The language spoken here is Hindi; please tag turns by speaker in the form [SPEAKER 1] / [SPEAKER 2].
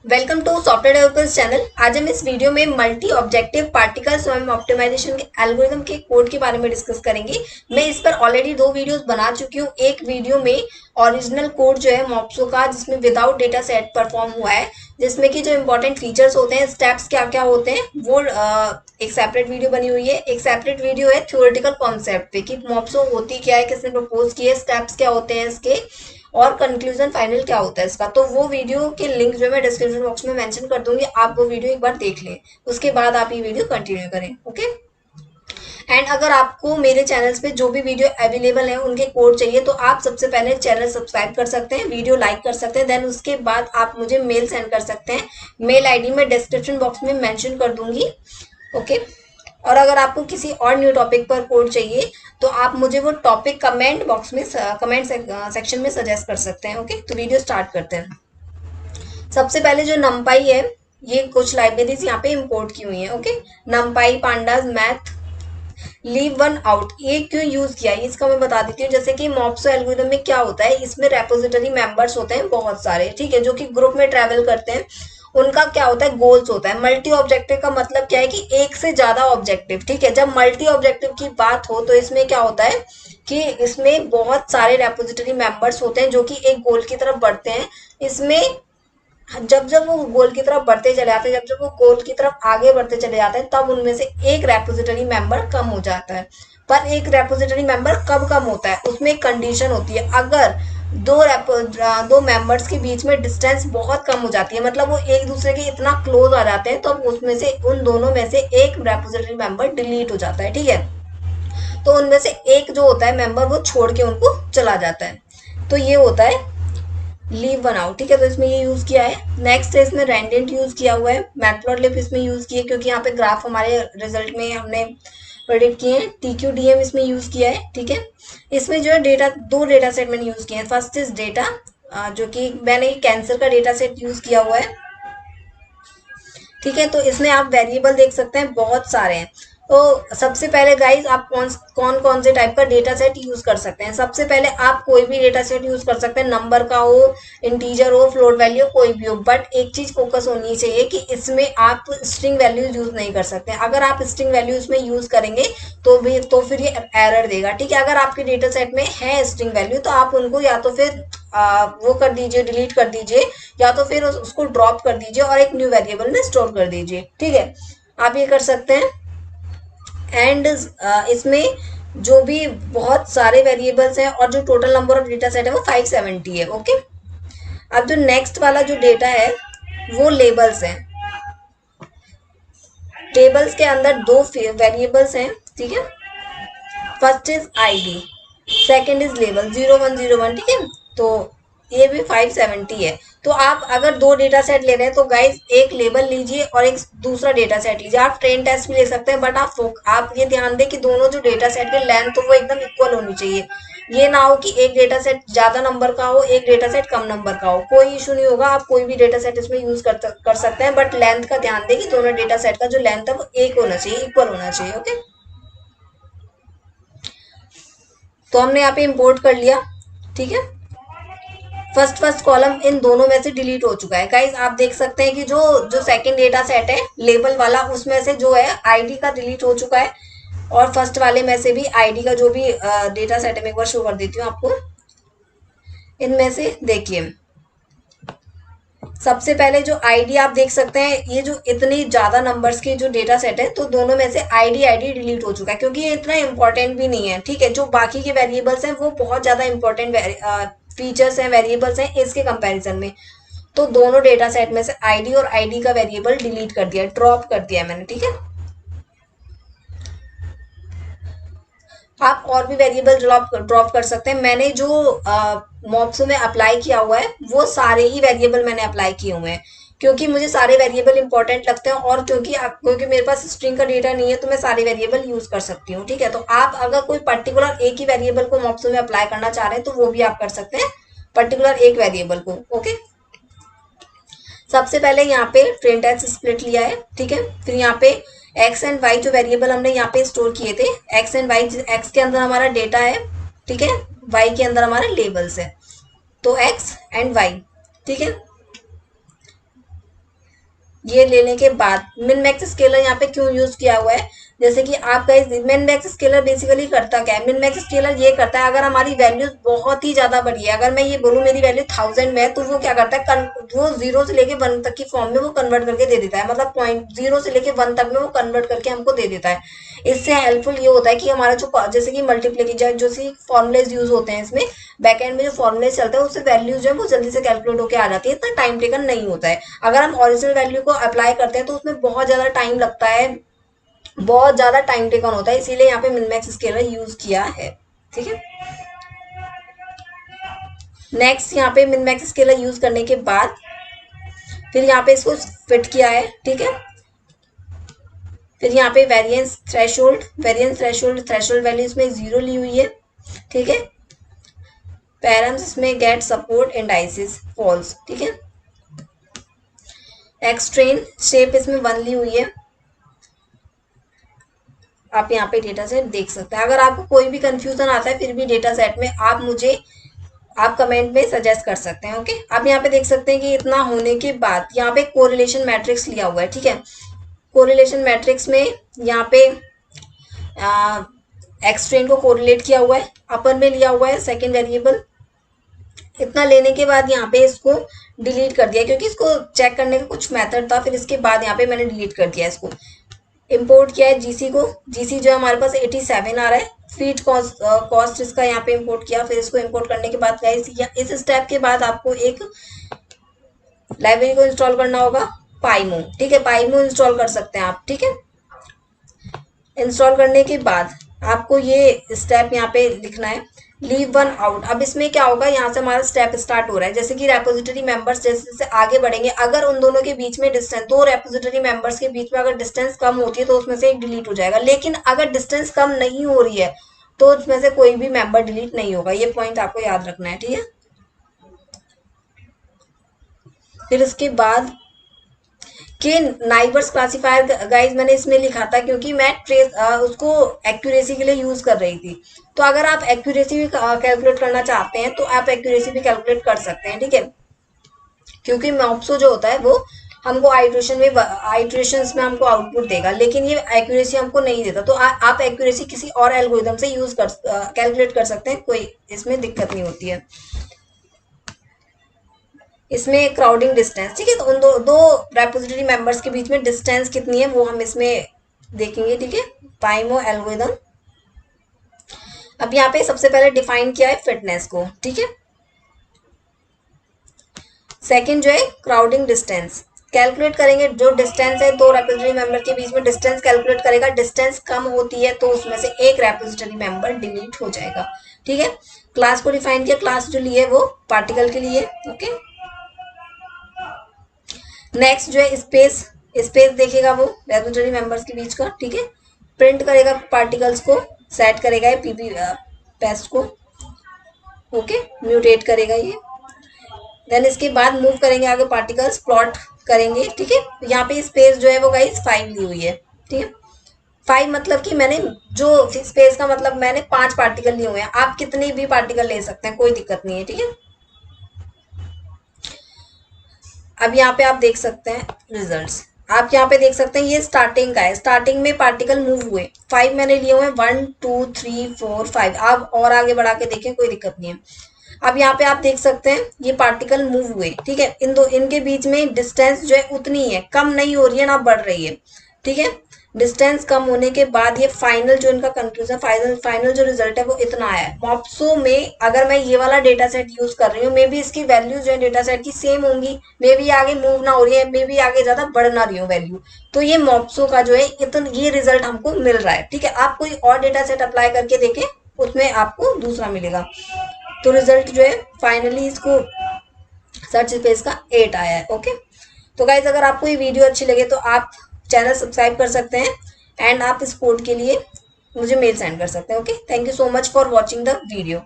[SPEAKER 1] वेलकम टू सॉफ्टवेयर डेवलपर्स चैनल। आज हम इस वीडियो में multi objective particle swarm optimization के एल्गोरिथम के कोड के बारे में डिस्कस करेंगे। मैं इस पर ऑलरेडी 2 वीडियोस बना चुकी हूँ। एक वीडियो में ओरिजिनल कोड जो है मॉप्सो का, जिसमें विदाउट डेटा सेट परफॉर्म हुआ है, जिसमें कि जो इंपॉर्टेंट फीचर्स होते हैं, स्टेप्स क्या क्या होते हैं, वो एक सेपरेट वीडियो बनी हुई है। एक सेपरेट वीडियो है थ्योरेटिकल कॉन्सेप्ट पे कि मॉप्सो होती क्या है, किसने प्रपोज की है, स्टेप्स क्या होते हैं इसके, और कंक्लूजन फाइनल क्या होता है इसका। तो वो वीडियो के लिंक जो मैं डिस्क्रिप्शन बॉक्स में मेंशन कर दूंगी, आप वो वीडियो एक बार देख लें, उसके बाद आप ये वीडियो कंटिन्यू करें। ओके। एंड अगर आपको मेरे चैनल्स पे जो भी वीडियो अवेलेबल है उनके कोड चाहिए, तो आप सबसे पहले चैनल सब्सक्राइब कर सकते हैं, वीडियो लाइक कर सकते हैं, देन उसके बाद आप मुझे मेल सेंड कर सकते हैं। मेल आईडी में डिस्क्रिप्शन बॉक्स में मेंशन कर दूंगी। ओके। और अगर आपको किसी और न्यू टॉपिक पर कोड चाहिए, तो आप मुझे वो टॉपिक कमेंट बॉक्स में, कमेंट सेक्शन में सजेस्ट कर सकते हैं। ओके, तो वीडियो स्टार्ट करते हैं। सबसे पहले जो नमपाई है, ये कुछ लाइब्रेरीज यहाँ पे इंपोर्ट की हुई है। Okay. नमपाई, pandas, math, leave one out, ये क्यों यूज किया है इसका मैं बता देती हूँ। जैसे कि मॉप्सो एल्गोरिथम में क्या होता है, इसमें रेपोजिटरी मेंबर्स होते हैं बहुत सारे, ठीक है, जो कि ग्रुप में ट्रेवल करते हैं। उनका क्या होता है, गोल्स होता है। मल्टी ऑब्जेक्टिव का मतलब क्या है कि एक से ज्यादा ऑब्जेक्टिव, ठीक है। जब मल्टी ऑब्जेक्टिव की बात हो तो इसमें क्या होता है कि इसमें बहुत सारे रेपोजिटरी मेंबर्स होते हैं जो कि एक गोल की तरफ बढ़ते हैं। इसमें जब जब वो गोल की तरफ बढ़ते चले जाते हैं, जब जब वो गोल की तरफ आगे बढ़ते चले जाते हैं, तब उनमें से एक रेपोजिटरी मेंबर कम हो जाता है। पर एक रेपोजिटरी मेंबर कब कम होता है, उसमें एक कंडीशन होती है। अगर दो मेंबर्स के बीच में डिस्टेंस बहुत कम हो जाती है, मतलब वो एक दूसरे के इतना क्लोज आ जाते हैं, तो उसमें से उन दोनों में से एक रेपोजिटरी मेंबर डिलीट हो जाता है, ठीक है। तो उनमें से एक जो होता है मेंबर, वो छोड़ के उनको चला जाता है। तो ये होता है लीव वन आउट, ठीक है। तो इसमें ये यूज किया है। नेक्स्ट है इसमें रेंडेंट यूज किया हुआ है। मैटप्लॉटलिब इसमें यूज किया है क्योंकि यहाँ पे ग्राफ हमारे रिजल्ट में हमने प्रेडिक्ट किए हैं। TQDM इसमें यूज किया है, ठीक है। इसमें जो है डेटा, दो डेटा सेट मैंने यूज किए हैं। फर्स्ट इज डेटा, जो कि मैंने कैंसर का डेटा सेट यूज किया हुआ है, ठीक है। तो इसमें आप वेरिएबल देख सकते हैं, बहुत सारे हैं। तो सबसे पहले गाइज, आप कौन कौन से टाइप का डेटा सेट यूज कर सकते हैं। सबसे पहले आप कोई भी डेटा सेट यूज कर सकते हैं, नंबर का हो, इंटीजर हो, फ्लोट वैल्यू, कोई भी हो। बट एक चीज फोकस होनी चाहिए कि इसमें आप स्ट्रिंग वैल्यूज यूज नहीं कर सकते। अगर आप स्ट्रिंग वैल्यूज में यूज करेंगे तो फिर ये एरर देगा, ठीक है। अगर आपके डेटा सेट में है स्ट्रिंग वैल्यू, तो आप उनको या तो फिर वो कर दीजिए, डिलीट कर दीजिए, या तो फिर उसको ड्रॉप कर दीजिए और एक न्यू वेरिएबल में स्टोर कर दीजिए, ठीक है। आप ये कर सकते हैं। एंड इसमें जो भी बहुत सारे वेरिएबल्स हैं, और जो total number of data set है वो 570 है। ओके। अब जो नेक्स्ट वाला जो डेटा है, वो लेबल्स हैं। टेबल्स के अंदर दो वेरिएबल्स हैं, ठीक है। First is ID, second is label 0101, ठीक है। तो ये भी 570 है। तो आप अगर दो डेटा सेट ले रहे हैं, तो गाइज एक लेबल लीजिए और एक दूसरा डेटा सेट लीजिए। आप ट्रेन टेस्ट भी ले सकते हैं, बट आप ये ध्यान दें कि दोनों जो डेटा सेट के लेंथ, तो वो एकदम इक्वल होनी चाहिए। ये ना हो कि एक डेटा सेट ज्यादा नंबर का हो, एक डेटा सेट कम नंबर का हो, कोई इशू नहीं होगा। आप कोई भी डेटा सेट इसमें यूज कर सकते हैं, बट लेंथ का ध्यान दें कि दोनों डेटा सेट का जो लेंथ है वो एक होना चाहिए, इक्वल होना चाहिए। ओके। तो हमने यहाँ पे इंपोर्ट कर लिया, ठीक है। फर्स्ट कॉलम इन दोनों में से डिलीट हो चुका है। गाइज आप देख सकते हैं कि जो जो सेकंड डेटा सेट है लेबल वाला, उसमें से जो है आईडी का डिलीट हो चुका है, और फर्स्ट वाले में से भी आईडी का जो भी डेटा सेट है, मैं एक बार शो कर देती हूँ आपको। इनमें से देखिए, सबसे पहले जो आईडी आप देख सकते हैं, ये जो इतनी ज्यादा नंबर्स के जो डेटा सेट है, तो दोनों में से आईडी डिलीट हो चुका है, क्योंकि ये इतना इंपॉर्टेंट भी नहीं है, ठीक है। जो बाकी के वेरिएबल्स हैं वो बहुत ज्यादा इंपॉर्टेंट फीचर्स हैं, वेरिएबल्स हैं इसके कंपैरिजन में। तो दोनों डेटा सेट में से आईडी और आईडी का वेरिएबल डिलीट कर दिया, ड्रॉप कर दिया मैंने, ठीक है। आप और भी वेरिएबल ड्रॉप कर सकते हैं। मैंने जो मॉप्सो में अप्लाई किया हुआ है, वो सारे ही वेरिएबल मैंने अप्लाई किए हुए हैं, क्योंकि मुझे सारे वेरिएबल इंपॉर्टेंट लगते हैं, और क्योंकि मेरे पास स्ट्रिंग का डेटा नहीं है, तो मैं सारे वेरिएबल यूज कर सकती हूँ, ठीक है। तो आप अगर कोई पर्टिकुलर एक ही वेरिएबल को मॉप्सो में अप्लाई करना चाह रहे हैं, तो वो भी आप कर सकते हैं, पर्टिकुलर एक वेरिएबल को। ओके। सबसे पहले यहाँ पे ट्रेन टेस्ट स्प्लिट लिया है, ठीक है। फिर यहाँ पे एक्स एंड वाई जो वेरिएबल हमने यहाँ पे स्टोर किए थे, एक्स एंड वाई, एक्स के अंदर हमारा डेटा है, ठीक है, वाई के अंदर हमारे लेबल्स है। तो एक्स एंड वाई, ठीक है। ये लेने के बाद मिन मैक्स स्केलर यहाँ पे क्यों यूज किया हुआ है, जैसे कि आपका मिन मैक्स स्केलर बेसिकली करता क्या है, मिन मैक्स स्केलर ये करता है अगर हमारी वैल्यू बहुत ही ज्यादा बड़ी है, अगर मैं ये बोलूँ मेरी वैल्यू 1000 में है, तो वो क्या करता है वो 0 से लेके 1 तक की फॉर्म में वो कन्वर्ट करके दे देता है, मतलब पॉइंट 0 से लेके 1 तक में वो कन्वर्ट करके हमको दे देता है। इससे हेल्पफुल ये होता है कि हमारा जो जैसे कि मल्टीप्लिकेशन जो सी फॉर्मुलेज यूज होते हैं इसमें, बैकएंड में जो फॉर्मुलेज चलता है उससे वैल्यूज जो है वो जल्दी से कैलकुलेट होकर आ जाती है, इतना टाइम टेकन नहीं होता है। अगर हम ओरिजिनल वैल्यू को अप्लाई करते हैं तो उसमें बहुत ज्यादा टाइम लगता है, बहुत ज्यादा टाइम टेकन होता है, इसीलिए यहाँ पे मिनमैक्स स्केलर यूज किया है। ठीक है, नेक्स्ट यहाँ पे मिनमैक्स स्केलर यूज करने के बाद फिर यहाँ पे इसको फिट किया है। ठीक है, फिर यहाँ पे वेरिएंस थ्रेशोल्ड वैल्यू इसमें 0 ली हुई है। ठीक है, पैरम्स इसमें गेट सपोर्ट इंडाइसिस फॉल्स। ठीक है, एक्सट्रेन शेप इसमें 1 ली हुई है। आप यहाँ पे डेटा सेट देख सकते हैं। अगर आपको कोई भी कंफ्यूजन आता है फिर भी डेटा सेट में, आप कमेंट में सजेस्ट कर सकते हैं। ओके, आप यहाँ पे देख सकते हैं कि इतना होने के बाद यहाँ पे कोरिलेशन मैट्रिक्स लिया हुआ है। ठीक है, कोरिलेशन मैट्रिक्स में यहाँ पे एक्सट्रेन को कोरिलेट किया हुआ है, अपर में लिया हुआ है सेकेंड वेरिएबल। इतना लेने के बाद यहाँ पे इसको डिलीट कर दिया क्योंकि इसको चेक करने का कुछ मेथड था, फिर इसके बाद यहाँ पे मैंने डिलीट कर दिया इसको। इंपोर्ट किया है जीसी को, जीसी जो हमारे पास 87 आ रहा है। फीड कॉस्ट इसका यहाँ पे इंपोर्ट किया, फिर इसको इंपोर्ट करने के बाद इस स्टेप के बाद आपको एक लाइब्रेरी को इंस्टॉल करना होगा, पाइमो। ठीक है, पाइमो इंस्टॉल कर सकते हैं आप। ठीक है, इंस्टॉल करने के बाद आपको ये स्टेप यहाँ पे लिखना है, लीव वन आउट। अब इसमें क्या होगा, यहाँ से हमारा स्टेप स्टार्ट हो रहा है, जैसे कि रेपोजिटरी मेंबर्स जैसे जैसे आगे बढ़ेंगे, अगर उन दोनों के बीच में डिस्टेंस, दो रेपोजिटरी मेंबर्स के बीच में अगर डिस्टेंस कम होती है तो उसमें से एक डिलीट हो जाएगा, लेकिन अगर डिस्टेंस कम नहीं हो रही है तो उसमें से कोई भी मेंबर डिलीट नहीं होगा। ये पॉइंट आपको याद रखना है। ठीक है, फिर उसके बाद कि नाइबर्स क्लासिफायर गाइज मैंने इसमें लिखा था क्योंकि मैं उसको एक्यूरेसी के लिए यूज कर रही थी। तो अगर आप एक्यूरेसी भी कैलकुलेट करना चाहते हैं तो आप एक्यूरेसी भी कैलकुलेट कर सकते हैं। ठीक है, क्योंकि मॉप्सो जो होता है वो हमको आइट्रेशंस में हमको आउटपुट देगा, लेकिन ये एक्यूरेसी हमको नहीं देता। तो आप एक्यूरेसी किसी और एल्गोरिथम से यूज कर कैलकुलेट कर सकते हैं, कोई इसमें दिक्कत नहीं होती है। इसमें क्राउडिंग डिस्टेंस, ठीक है, तो उन दो रेपोजिटरी मेंबर्स के बीच में डिस्टेंस कितनी है वो हम इसमें देखेंगे। ठीक है, पाइमो एल्गोरिथम। अब यहाँ पे सबसे पहले डिफाइन किया है फिटनेस को। ठीक है, सेकंड जो है क्राउडिंग डिस्टेंस, कैलकुलेट करेंगे जो डिस्टेंस है दो रेपोजिटरी मेंबर के बीच में, डिस्टेंस कैलकुलेट करेगा, डिस्टेंस कम होती है तो उसमें से एक रेपोजिटरी मेंबर डिलीट हो जाएगा। ठीक है, क्लास को डिफाइन किया, क्लास जो लिए वो पार्टिकल के लिए। ओके, नेक्स्ट जो है स्पेस देखेगा वो रेपोजिटरी मेंबर्स के बीच का। ठीक है, प्रिंट करेगा पार्टिकल्स को, सेट करेगा पीपी पेस्ट को। ओके, म्यूटेट करेगा ये, देन इसके बाद मूव करेंगे आगे, पार्टिकल्स प्लॉट करेंगे। ठीक है, यहाँ पे स्पेस जो है वो गाइस 5 ली हुई है। ठीक है, 5 मतलब कि मैंने जो स्पेस का मतलब मैंने 5 पार्टिकल लिए हुए हैं, आप कितने भी पार्टिकल ले सकते हैं, कोई दिक्कत नहीं है। ठीक है, अब यहाँ पे आप देख सकते हैं रिजल्ट्स, आप यहाँ पे देख सकते हैं ये स्टार्टिंग का है, स्टार्टिंग में पार्टिकल मूव हुए 5 मैंने लिए हुए हैं, 1 2 3 4 5। आप और आगे बढ़ा के देखें, कोई दिक्कत नहीं है। अब यहाँ पे आप देख सकते हैं ये पार्टिकल मूव हुए। ठीक है, इनके बीच में डिस्टेंस जो है उतनी है, कम नहीं हो रही है ना बढ़ रही है। ठीक है, डिस्टेंस कम होने के बाद ये फाइनल जो इनका कंक्लूजन, फाइनल जो रिजल्ट है वो इतना आया है। मॉप्सो में अगर मैं ये वाला डेटा सेट यूज कर रही हूँ, मे बी इसकी वैल्यू जो है डेटा सेट की सेम होंगी, मे बी आगे मूव ना हो रही है, मे बी आगे ज्यादा बढ़ ना रही हो वैल्यू, तो ये मॉप्सो का जो है इतना ये रिजल्ट हमको मिल रहा है। ठीक है, आप कोई और डेटा सेट अप्लाई करके देखें, उसमें आपको दूसरा मिलेगा। तो रिजल्ट जो है फाइनली इसको सर्च स्पेस का 8 आया है। ओके, तो गाइज अगर आपको ये वीडियो अच्छी लगे तो आप चैनल सब्सक्राइब कर सकते हैं, एंड आप इस कोड के लिए मुझे मेल सेंड कर सकते हैं। Okay, thank you so much for watching the video.